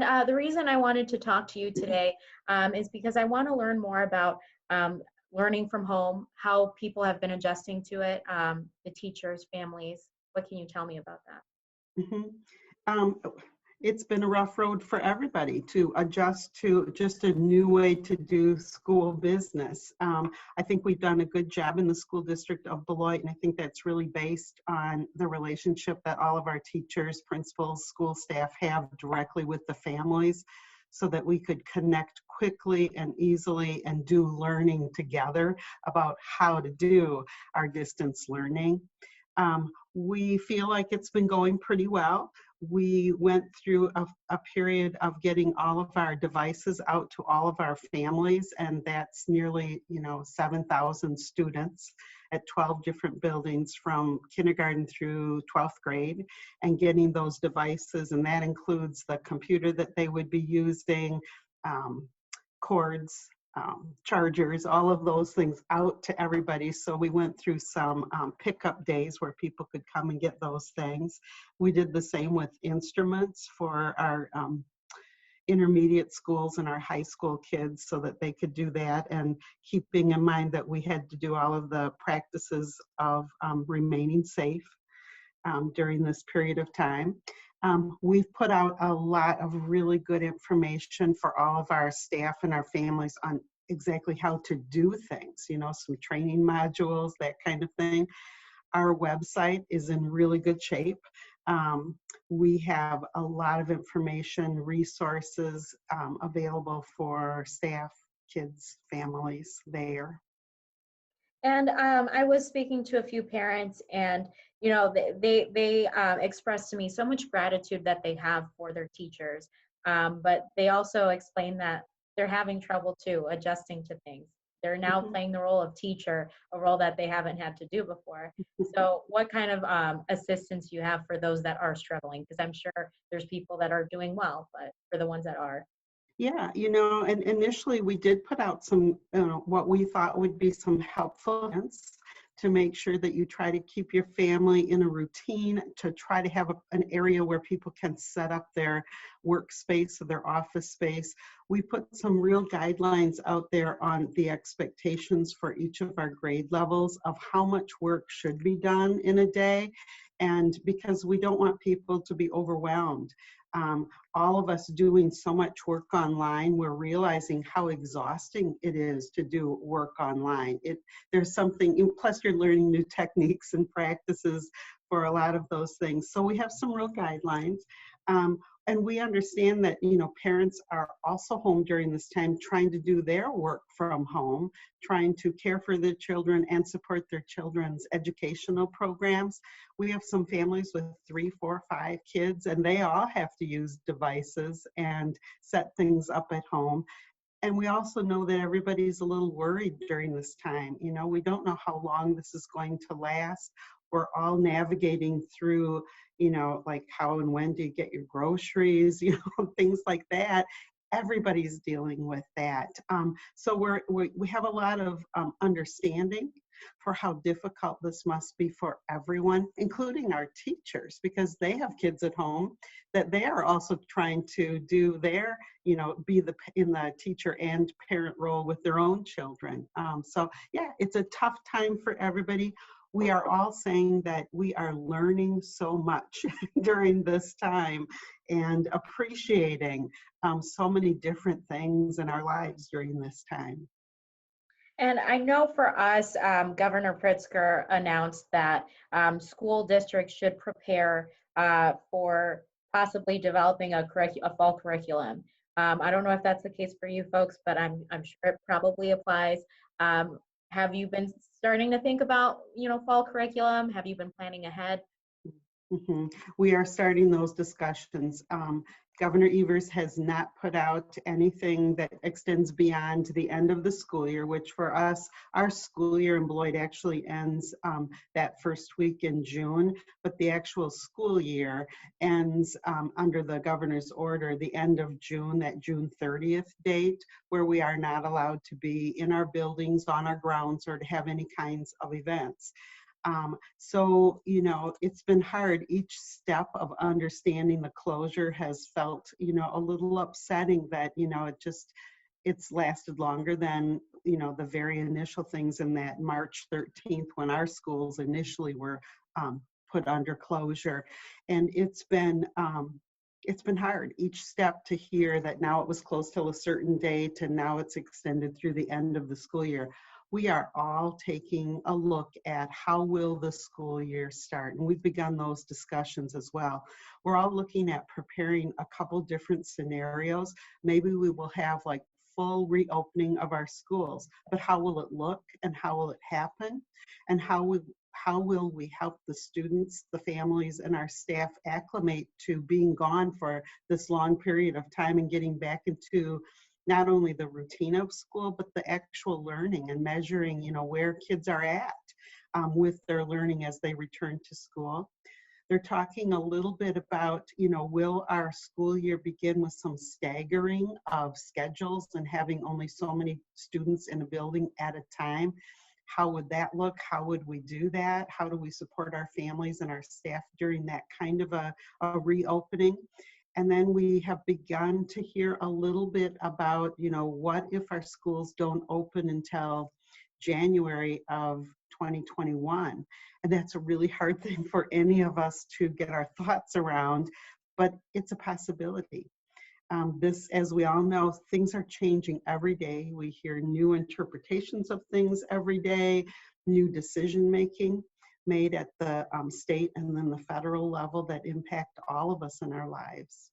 And the reason I wanted to talk to you today is because I want to learn more about learning from home, how people have been adjusting to it, the teachers, families. What can you tell me about that? Mhm. Um, it's been a rough road for everybody to adjust to just a new way to do school business. I think we've done a good job in the school district of Beloit, and I think that's really based on the relationship that all of our teachers, principals, school staff have directly with the families, so that we could connect quickly and easily and do learning together about how to do our distance learning. We feel like it's been going pretty well. We went through a period of getting all of our devices out to all of our families, and that's nearly 7,000 students at 12 different buildings from kindergarten through 12th grade, and getting those devices, and that includes the computer that they would be using, cords, chargers, all of those things out to everybody. So we went through some pickup days where people could come and get those things. We did the same with instruments for our intermediate schools and our high school kids so that they could do that, and keeping in mind that we had to do all of the practices of remaining safe during this period of time. We've put out a lot of really good information for all of our staff and our families on exactly how to do things, some training modules, that kind of thing. Our website is in really good shape. We have a lot of information, resources available for staff, kids, families there. And I was speaking to a few parents, and they expressed to me so much gratitude that they have for their teachers, but they also explained that they're having trouble too adjusting to things. They're now playing the role of teacher, a role that they haven't had to do before. So what kind of assistance do you have for those that are struggling? Because I'm sure there's people that are doing well, but for the ones that are. Yeah, and initially we did put out some, what we thought would be some helpful hints to make sure that you try to keep your family in a routine, to try to have an area where people can set up their workspace or their office space. We put some real guidelines out there on the expectations for each of our grade levels of how much work should be done in a day, and because we don't want people to be overwhelmed. All of us doing so much work online, we're realizing how exhausting it is to do work online. There's something, plus you're learning new techniques and practices for a lot of those things. So we have some real guidelines. And we understand that, parents are also home during this time trying to do their work from home, trying to care for their children and support their children's educational programs. We have some families with 3, 4, 5 kids, and they all have to use devices and set things up at home. And we also know that everybody's a little worried during this time. We don't know how long this is going to last. We're all navigating through, like how and when do you get your groceries, things like that. Everybody's dealing with that. So we have a lot of understanding for how difficult this must be for everyone, including our teachers, because they have kids at home that they are also trying to do their, be in the teacher and parent role with their own children. So yeah, it's a tough time for everybody. We are all saying that we are learning so much during this time and appreciating so many different things in our lives during this time. And I know for us, Governor Pritzker announced that school districts should prepare for possibly developing a fall curriculum. I don't know if that's the case for you folks, but I'm sure it probably applies. Have you been starting to think about, fall curriculum? Have you been planning ahead? Mm-hmm. We are starting those discussions. Governor Evers has not put out anything that extends beyond the end of the school year, which for us, our school year in Beloit actually ends that first week in June, but the actual school year ends under the governor's order, the end of June, that June 30th date, where we are not allowed to be in our buildings, on our grounds, or to have any kinds of events. So, you know, it's been hard. Each step of understanding the closure has felt, you know, a little upsetting that, you know, it's lasted longer than, you know, the very initial things in that March 13th when our schools initially were put under closure. And it's been hard each step to hear that now it was closed till a certain date and now it's extended through the end of the school year. We are all taking a look at how will the school year start, and we've begun those discussions as well. We're all looking at preparing a couple different scenarios. Maybe we will have like full reopening of our schools, but how will it look and how will it happen, and how will we help the students, the families, and our staff acclimate to being gone for this long period of time and getting back into not only the routine of school, but the actual learning and measuring, you know, where kids are at with their learning as they return to school. They're talking a little bit about, you know, will our school year begin with some staggering of schedules and having only so many students in a building at a time? How would that look? How would we do that? How do we support our families and our staff during that kind of a reopening? And then we have begun to hear a little bit about, you know, what if our schools don't open until January of 2021? And that's a really hard thing for any of us to get our thoughts around, but it's a possibility. This, as we all know, things are changing every day. We hear new interpretations of things every day, new decision making made at the state and then the federal level that impact all of us in our lives.